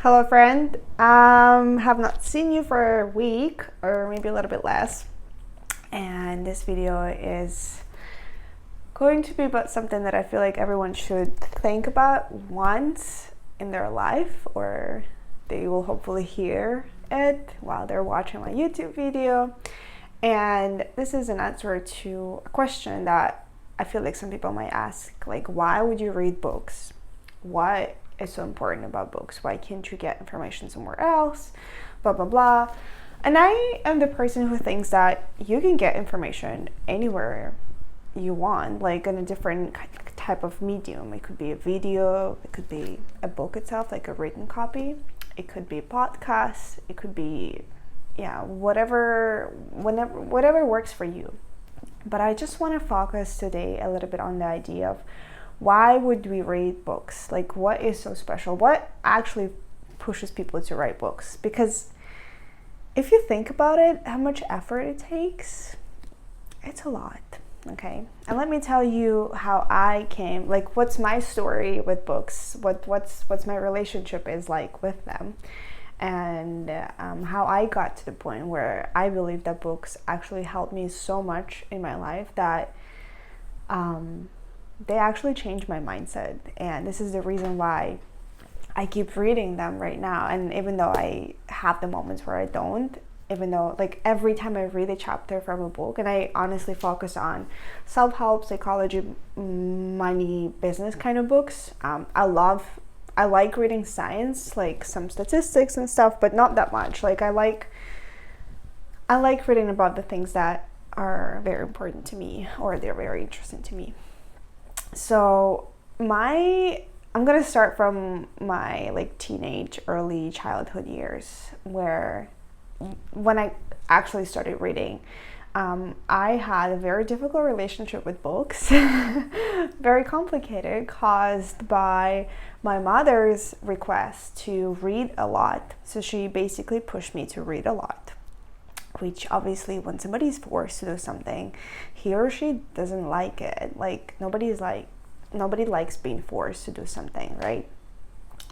Hello, friend. Have not seen you for a week or maybe a little bit less, and this video is going to be about something that I feel like everyone should think about once in their life, or they will hopefully hear it while they're watching my YouTube video. And this is an answer to a question that I feel like some people might ask, like, why would you read books? What is so important about books? Why can't you get information somewhere else? Blah, blah, blah. And I am the person who thinks that you can get information anywhere you want, like in a different type of medium. It could be a video, it could be a book itself, like a written copy. It could be a podcast, it could be, whatever works for you. But I just want to focus today a little bit on the idea of why would we read books? Like, what is so special? What actually pushes people to write books? Because if you think about it, how much effort it takes, it's a lot, okay? And let me tell you how I came, like, what's my story with books? What's my relationship is like with them? And how I got to the point where I believe that books actually helped me so much in my life that they actually changed my mindset. And this is the reason why I keep reading them right now. And even though I have the moments where I don't, even though, like, every time I read a chapter from a book, and I honestly focus on self-help, psychology, money, business kind of books. I like reading science, like some statistics and stuff, but not that much. Like, I like reading about the things that are very important to me, or they're very interesting to me. So I'm gonna start from my, like, teenage, early childhood years, where when I actually started reading, I had a very difficult relationship with books, very complicated, caused by my mother's request to read a lot. So she basically pushed me to read a lot, which obviously, when somebody's forced to do something, he or she doesn't like it. Like, nobody likes being forced to do something, right?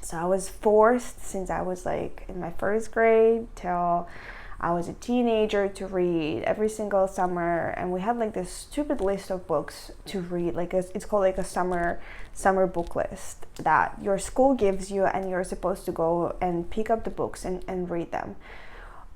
So I was forced since I was, like, in my first grade till I was a teenager to read every single summer. And we had, like, this stupid list of books to read, like it's called, like, a summer book list that your school gives you, and you're supposed to go and pick up the books and read them.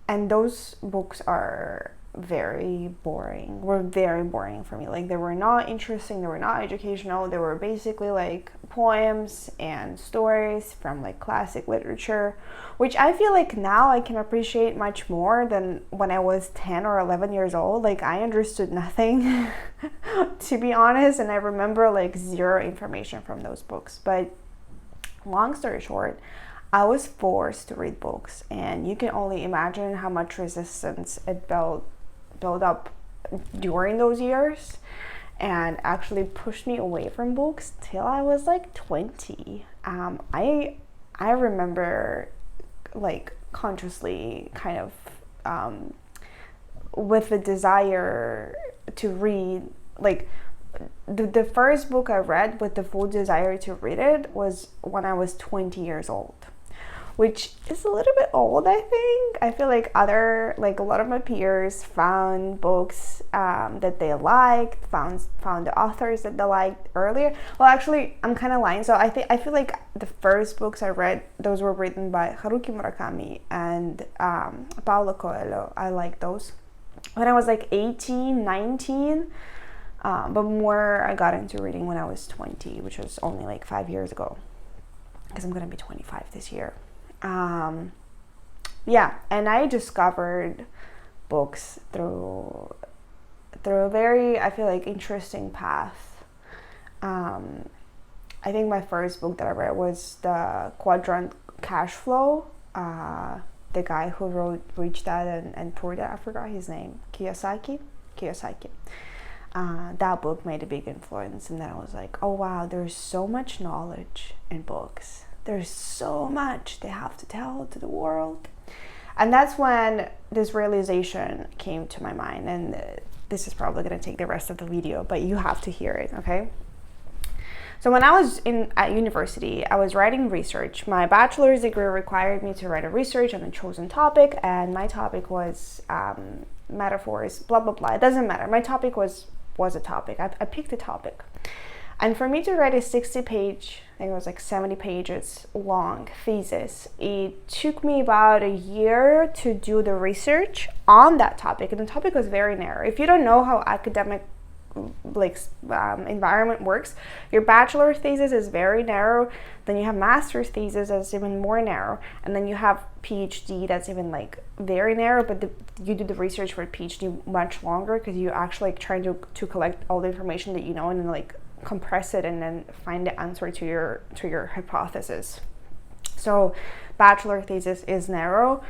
And those books were very boring for me. Like, they were not interesting, they were not educational, they were basically like poems and stories from, like, classic literature, which I feel like now I can appreciate much more than when I was 10 or 11 years old. Like, I understood nothing to be honest, and I remember, like, zero information from those books. But long story short, I was forced to read books, and you can only imagine how much resistance it built up during those years, and actually pushed me away from books till I was, like, 20. I remember, like, consciously kind of with the desire to read, like, the first book I read with the full desire to read it was when I was 20 years old, which is a little bit old, I think. I feel like a lot of my peers found books that they liked, found the authors that they liked earlier. Well, actually, I'm kind of lying. So I feel like the first books I read, those were written by Haruki Murakami and Paulo Coelho. I liked those when I was, like, 18, 19. But more I got into reading when I was 20, which was only, like, 5 years ago, because I'm gonna be 25 this year. And I discovered books through a very, I feel like, interesting path. I think my first book that I read was The Quadrant Cash Flow. The guy who wrote Rich Dad and Poor Dad, I forgot his name, Kiyosaki. That book made a big influence, and then I was like, oh wow, there's so much knowledge in books. There's so much they have to tell to the world. And that's when this realization came to my mind, and this is probably going to take the rest of the video, but you have to hear it, okay? So when I was at university, I was writing research. My bachelor's degree required me to write a research on a chosen topic, and my topic was metaphors, blah blah blah. It doesn't matter. My topic was a topic. I picked a topic, and for me to write a 60-page, I think it was like 70 pages long thesis, it took me about a year to do the research on that topic, and the topic was very narrow. If you don't know how academic environment works, your bachelor thesis is very narrow, then you have master's thesis that's even more narrow, and then you have PhD that's even like very narrow, but you do the research for PhD much longer because you actually like trying to collect all the information that you know and then like compress it and then find the answer to your hypothesis. So bachelor thesis is narrow,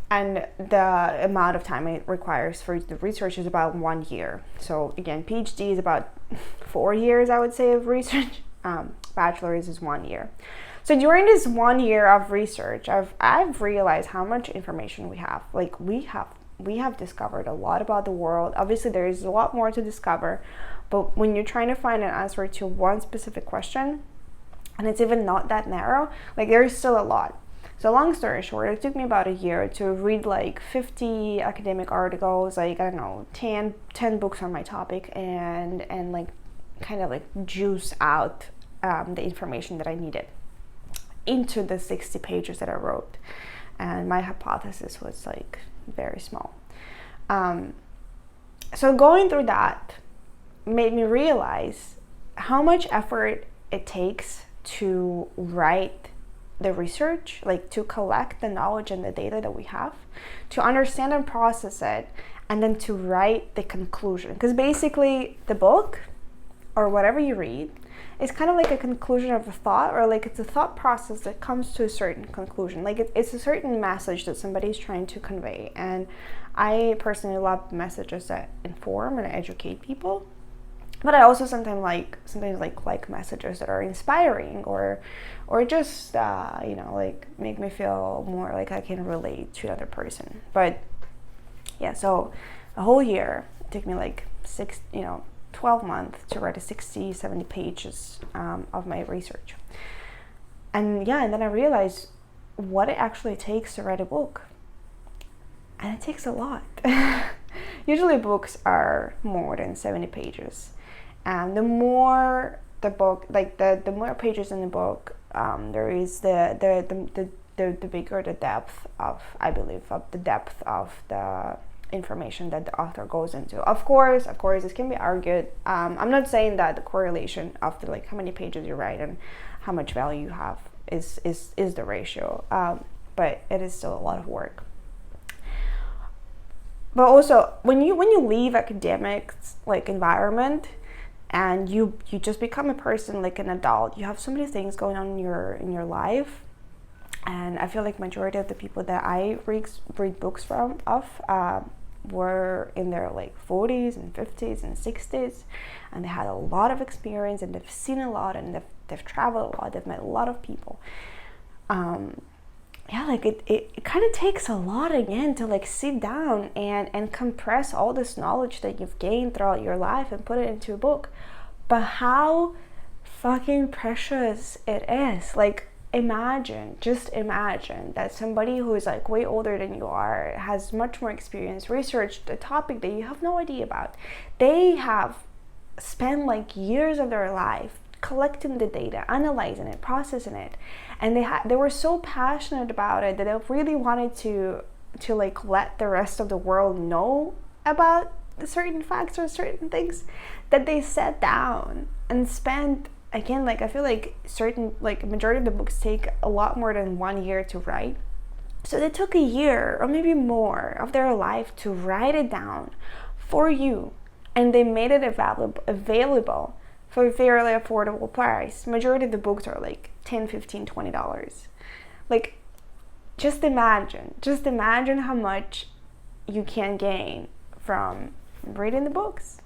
and the amount of time it requires for the research is about 1 year. So again, PhD is about 4 years, I would say, of research. Bachelor's is 1 year. So during this 1 year of research, I've realized how much information we have. Like we have discovered a lot about the world. Obviously, there is a lot more to discover, but when you're trying to find an answer to one specific question, and it's even not that narrow, like there is still a lot. So long story short, it took me about a year to read like 50 academic articles, like, I don't know, 10 books on my topic, and like kind of like juice out the information that I needed into the 60 pages that I wrote. And my hypothesis was like very small. So going through that made me realize how much effort it takes to write the research, like to collect the knowledge and the data that we have, to understand and process it, and then to write the conclusion. Because basically the book or whatever you read is kind of like a conclusion of a thought, or like it's a thought process that comes to a certain conclusion. Like it's a certain message that somebody's trying to convey. And I personally love messages that inform and educate people. But I also sometimes like messages that are inspiring or just like make me feel more like I can relate to another person. But yeah, so a whole year, it took me like 12 months to write a 60-70 pages of my research. And then I realized what it actually takes to write a book. And it takes a lot. Usually books are more than 70 pages. And the more the book, like the more pages in the book, there is the bigger the depth of, I believe, of the depth of the information that the author goes into. Of course, this can be argued. I'm not saying that the correlation of the, like, how many pages you write and how much value you have is the ratio, but it is still a lot of work. But also, when you leave academic like environment, and you just become a person, like an adult, you have so many things going on in your life. And I feel like majority of the people that I read books of were in their like 40s and 50s and 60s, and they had a lot of experience, and they've seen a lot, and they've traveled a lot, they've met a lot of people. It kind of takes a lot again to like sit down and compress all this knowledge that you've gained throughout your life and put it into a book. But how fucking precious it is. Like, just imagine that somebody who is like way older than you are, has much more experience, researched a topic that you have no idea about. They have spent like years of their life collecting the data, analyzing it, processing it, and they were so passionate about it that they really wanted to like let the rest of the world know about the certain facts or certain things, that they sat down and spent, again, like I feel like certain, like majority of the books take a lot more than 1 year to write. So they took a year or maybe more of their life to write it down for you, and they made it available for a fairly affordable price. Majority of the books are like $10, $15, $20. Like, just imagine how much you can gain from reading the books,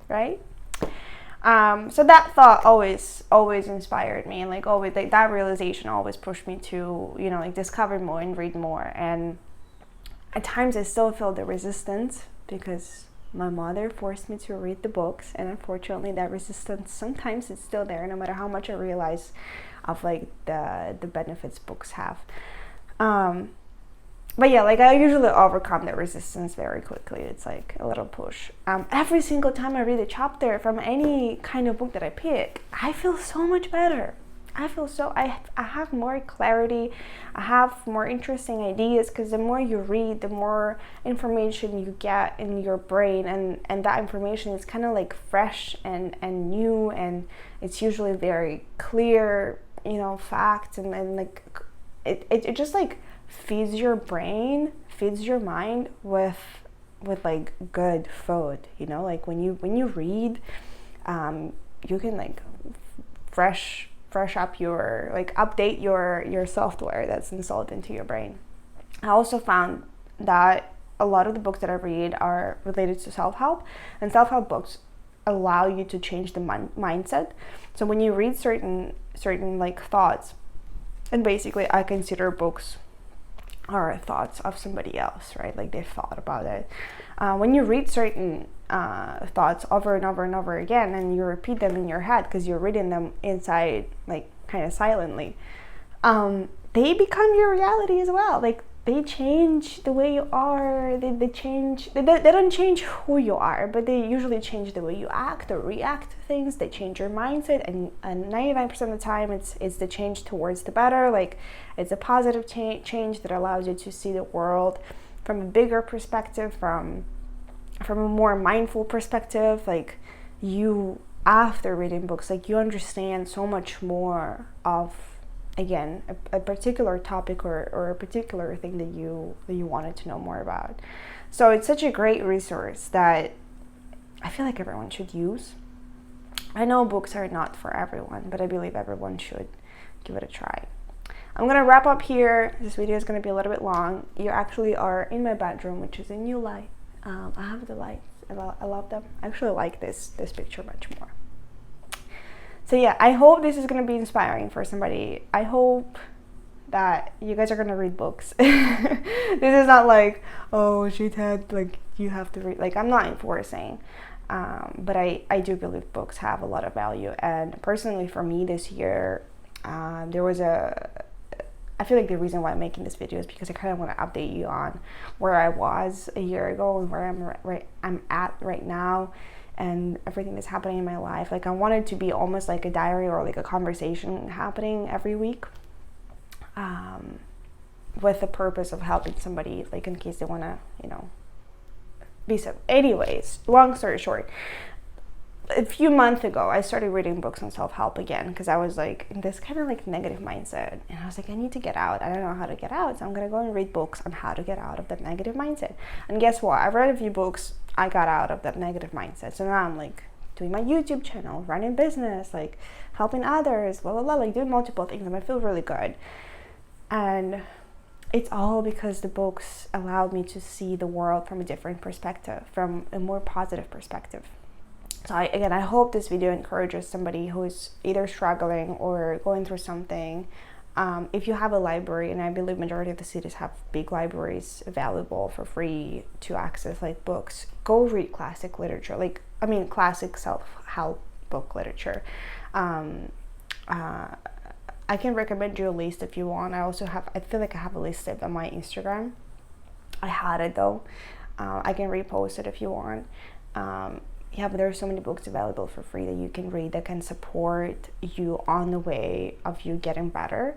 right? So that thought always inspired me, and like always, like that realization always pushed me to, like discover more and read more. And at times I still feel the resistance, because My mother forced me to read the books, and unfortunately that resistance sometimes is still there, no matter how much I realize of like the benefits books have. But yeah, like I usually overcome the resistance very quickly. It's like a little push. Every single time I read a chapter from any kind of book that I pick, I feel so much better. I have more clarity. I have more interesting ideas, because the more you read, the more information you get in your brain, and that information is kind of like fresh and new, and it's usually very clear, facts, and like it just like feeds your brain, feeds your mind with like good food, like when you read, you can like fresh up your, like update your software that's installed into your brain. I also found that a lot of the books that I read are related to self-help, and self-help books allow you to change the mindset. So when you read certain like thoughts, and basically I consider books are thoughts of somebody else, right? Like they've thought about it. When you read certain thoughts over and over and over again, and you repeat them in your head because you're reading them inside, like kind of silently, they become your reality as well. Like they change the way you are. They don't change who you are, but they usually change the way you act or react to things. They change your mindset, and 99% of the time it's the change towards the better. Like it's a positive change that allows you to see the world from a bigger perspective, from a more mindful perspective. Like you, after reading books, like you understand so much more of, again, a particular topic or a particular thing that you wanted to know more about. So it's such a great resource that I feel like everyone should use. I know books are not for everyone, but I believe everyone should give it a try. I'm gonna wrap up here. This video is gonna be a little bit long. You actually are in my bedroom, which is a new light. I have the lights. I love them. I actually like this picture much more. So yeah, I hope this is going to be inspiring for somebody. I hope that you guys are going to read books. This is not like, oh, Ted, like you have to read. Like I'm not enforcing, but I do believe books have a lot of value. And personally for me this year, I feel like the reason why I'm making this video is because I kind of want to update you on where I was a year ago and where I'm at right now, and everything that's happening in my life. Like I want it to be almost like a diary or like a conversation happening every week, with the purpose of helping somebody, like in case they want to, be so. Anyways, long story short, a few months ago, I started reading books on self-help again, because I was like in this kind of like negative mindset, and I was like, I need to get out. I don't know how to get out, so I'm gonna go and read books on how to get out of that negative mindset. And guess what? I've read a few books. I got out of that negative mindset. So now I'm like doing my YouTube channel, running business, like helping others, blah blah blah, like doing multiple things, and I feel really good. And it's all because the books allowed me to see the world from a different perspective, from a more positive perspective. So I hope this video encourages somebody who is either struggling or going through something. If you have a library, and I believe majority of the cities have big libraries available for free to access, like books, go read classic literature, classic self-help book literature. I can recommend you a list if you want. I feel like I have a list on my Instagram. I had it though. I can repost it if you want. But there are so many books available for free that you can read that can support you on the way of you getting better.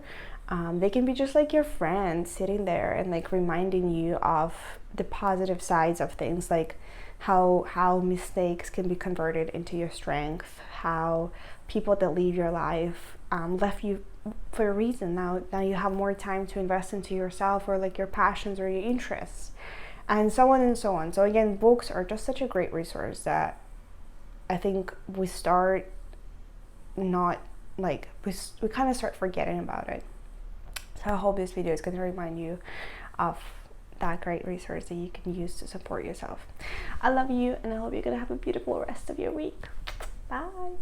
They can be just like your friend sitting there and like reminding you of the positive sides of things, like how mistakes can be converted into your strength, how people that leave your life left you for a reason. Now you have more time to invest into yourself, or like your passions or your interests, and so on and so on. So again, books are just such a great resource that I think we start not like we kind of start forgetting about it. So I hope this video is going to remind you of that great resource that you can use to support yourself. I love you, and I hope you're going to have a beautiful rest of your week. Bye.